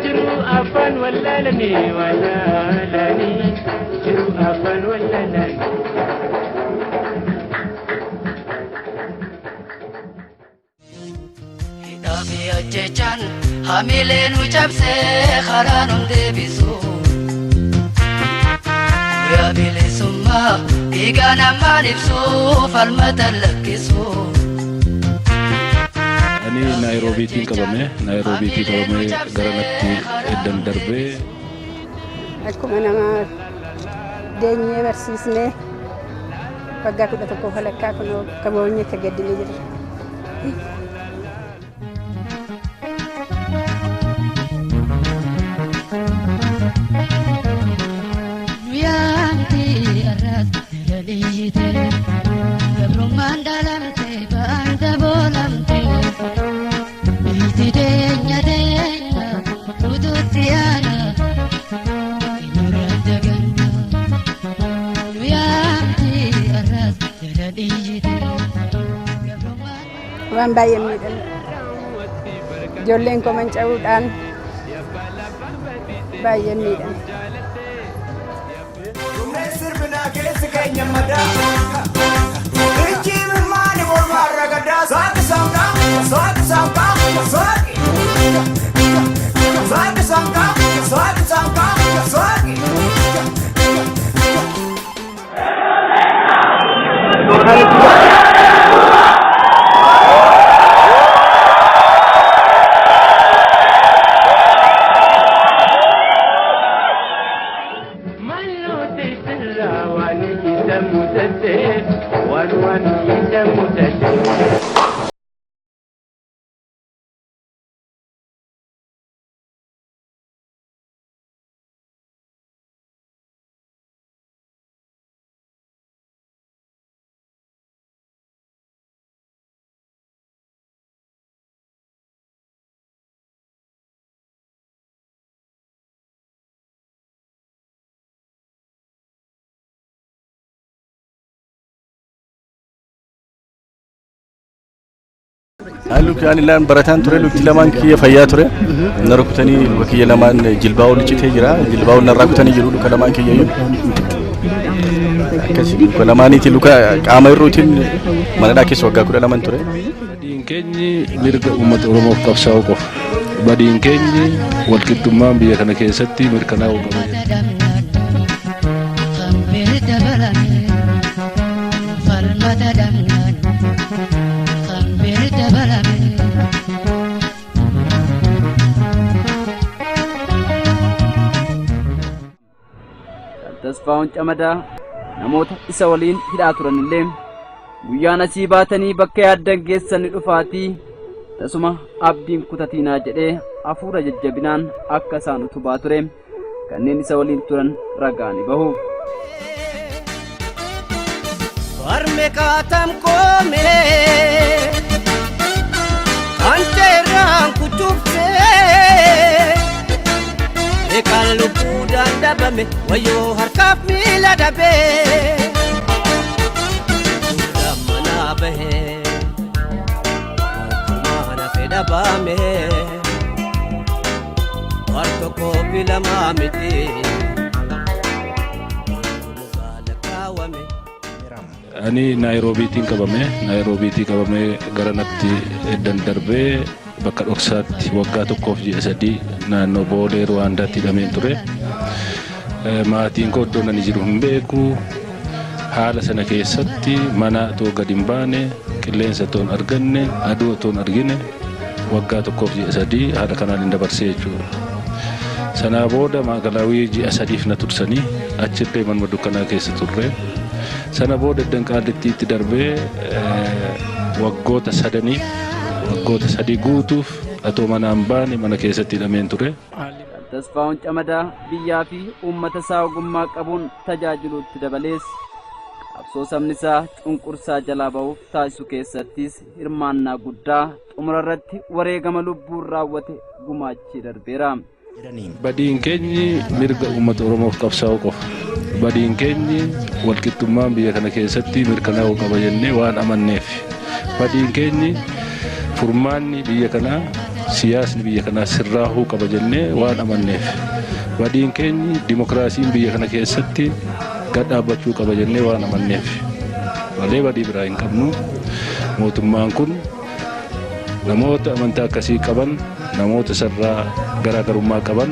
jiru afaan wallaalanii wallaalanii jiru afaan wallaalanii. Hidhaafii hojjechaan hamilee nu cabsee karaa nun deebisu. Guyyaa bilisummaa dhiigaa namaan ibsu falmata lakkisu. Ani Naayiroobiitiin qabame garanatti eddan darbee. Akkuma nama deenyee barsiisnee waggaa 11 falakkaa kunoo kaboonye akka gaddinee jirra. Waan baay'ee miidhagna. Ijoolleen koo manca'uudhaan baay'ee miidhagna. Halluu kan ilaan barataan ture lukti lamaan kiyya fayyaa ture. Nara kutanii luka kiyya lamaan jilbaa ol citee jira. Jilbaa ol narraa kutanii jiru luka lamaan kiyya iyyuu. Akkasii luka lamaaniiti luka qaama irruutiin manadhaa keessa waggaa 12 ture. Badiin keenyi mirga uummata Oromoof qabsaa'uu qofa. Badiin keenyi walqixxummaan biyya kana keessatti mirkanaa'uu qaba. Tasfaa'uun Camadaa namoota isa waliin hidhaa turanillee guyyaan asii baatanii bakka yaaddan geessan dhufaatii tasuma abdiin kutatinaa jedhee hafuura jajjabinaan akka isaan utubaa ture kanneen isa waliin turan ragaani bahu. Warme kaatam koomee anteeraan kutuftee ekaan lubbuudhaan dhabame wayyoo harkaaf miila dhabee gurra manaa bahee akkamaana fedha baamee war tokkoo fi lamaa miti mugaala kaawwame. Ani Naayiroobiitiin qabame garanatti eddan darbee bakka dhoksaatti waggaa 1.3 naannoo Boolee Ruwaandaatti hidhameen ture. Maatiin koo iddoo ani jiru hin beeku. Haala sana keessatti mana otoo gadi hin baane, qilleensa otoo hin arganne, aduu otoo hin argine waggaa 1.3 haala kanaan hin dabarsee jechuudha. Sanaa booda Maakalaawii ji'a 3 na tursanii achillee manuma dukkanaa keessa turre. Sana booda Danqaalittiitti darbee waggoota 3 guutuuf atoo manaan baane mana keessatti hidhameen ture. Tasfaa'uun Camadaa biyyaa fi uummata isaa ogummaa qabuun tajaajiluutti dabalees qabsoo sabni isaa cunqursaa jalaa ba'uuf taasisu keessattis hirmaannaa guddaa xumura irratti wareegama lubbuun raawwate gumaachii darbeera. Badiin keenyi mirga uummata Oromoof qabsaa'uu qofa. Badiin keenyi walqixxummaan biyya kana keessatti mirkanaa'uu qaba jennee waan amanneef. Badiin keenyi furmaanni biyya kanaa siyaasni biyya kanaa sirraahuu qaba jennee waan amanneef badiin keenya dimokiraasiin biyya kana keessatti gad dhaabbachuu qaba jennee waan amanneef malee badii biraa hin qabnu. Mootummaan kun namoota amantaa akkasii qaban namoota sarraa garaagarummaa qaban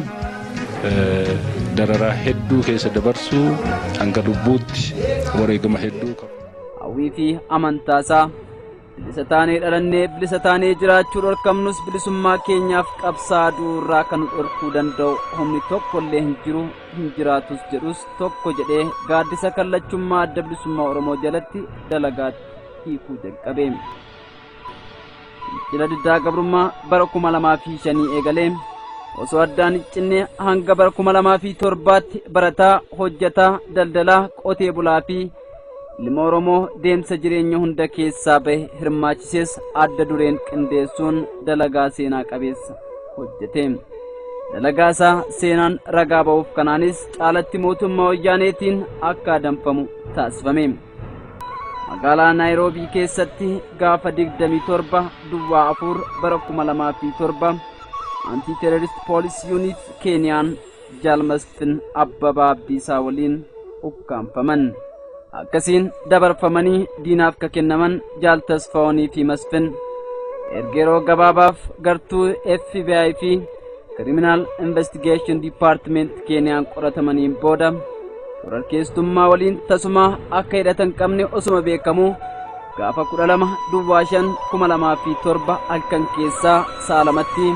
dararaa hedduu keessa dabarsuu hanga lubbuutti wareegama hedduu qabu. Hawwii fi amantaasaa bilisa taanee dhalannee bilisa taanee jiraachuu dhorkamnus bilisummaa keenyaaf qabsaa'uu duurraa kan dhorkuu danda'u humni tokkollee hin jiru hin jiraatus jedhus tokko jedhee gaaddisa kallachummaa adda bilisummaa Oromoo jalatti dalagaatti hiikuu jalqabe. Jila diddaa gabrummaa bara 2005 eegalee osoo addaan cinnee hanga bara 2007tti barataa hojjetaa daldalaa qotee bulaa fi ilma Oromoo deemsa jireenya hunda keessaa bahe hirmaachisees adda dureen qindeessuun dalagaa seenaa qabeessa hojjete. Dalagaasaa seenaan ragaa ba'uuf kanaanis caalatti mootummaa wayyaaneetiin akka adamfamu taasifame. Magaalaa Naayiroobii keessatti gaafa 27 Duwwaa 4 bara 2007 Anti-Terrorist Police Unit Keeniyaan Jaalmasfin Abbabaa Abdiisaa waliin ukkaanfaman. Akkasiin dabarfamanii diinaaf kennaman Jaal Tasfaa'oonii fi Masfin erga gabaabaaf gartuu FBI fi Criminal Investigation Department Keeniyaan qoratamaniin booda shororkeessummaa waliin tasuma akka hidhatan qabne osuma beekamu gaafa 12 Duwwaa 5 2007 halkan keessaa saalamatti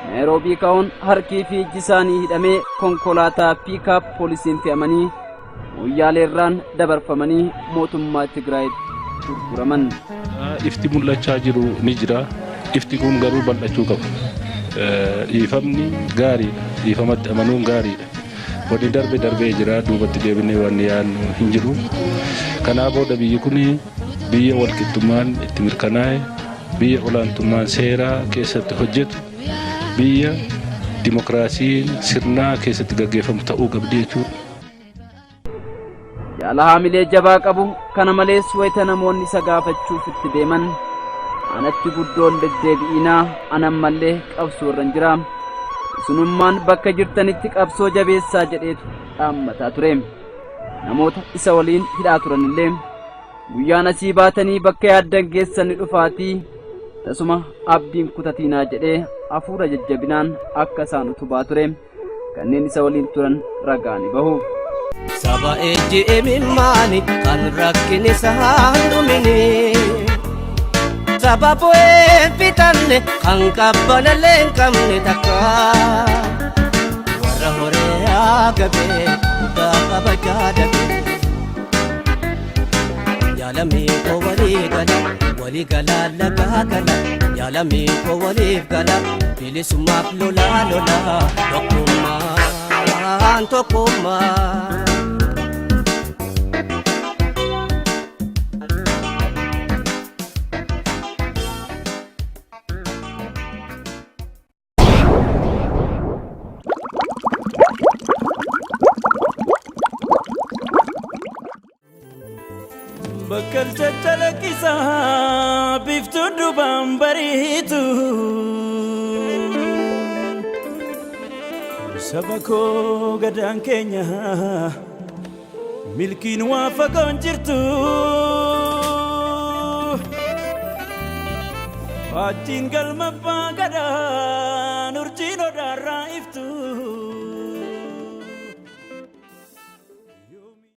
Naayiroobii ka'uun harkii fi ijji isaanii hidhamee konkolaataa piikaap poolisiin fe'amanii Moyyaaleerraan dabarfamanii mootummaa Tigraayitti gurguraman. Ifti mul'achaa jiru ni jira. Ifti kun garuu bal'achuu qabu. Dhiifamni gaariidha. Dhiifamatti amanuun gaariidha. Wanni darbee jira duubatti deebinee waan yaadnu hin jiru. Kanaaf booda biyyi kun biyya walqixxummaan itti mirkanaa'e, biyya olaantummaan seeraa keessatti hojjetu, biyya dimokiraasiin sirnaa keessatti gaggeeffamu ta'uu qabdi jechuudha. Jaala haamilee jabaa qabu kana malees wayita namoonni isa gaafachuuf itti deeman anatti guddoon deddeebi'inaa anan mallee qabsoo irra jira. Sunummaan bakka jirtanitti qabsoo jabeessaa jedheetu dhaammataa ture. Namoota isa waliin hidhaa turanillee guyyaan asii baatanii bakka yaaddan geessan dhufaatii tasuma abdiin kutatinaa jedhee hafuura jajjabinaan akka isaan utubaa ture kanneen isa waliin turan ragaa ni bahu. Saba eji emimani kan rakkini sahandumini Saba poe fitanne kan kabbalale kamne takka Warra hore agabe gaafa bajaadate Yaalami ko wali gala laga gala Yaalami ko waliif gala bilisumaaf lola tokkummaa Bakal chalakisa biftu dubam baritu Sabako gadaan keenya milkiin waa fagoon jirtu Faajjiin galma abbaa gadaa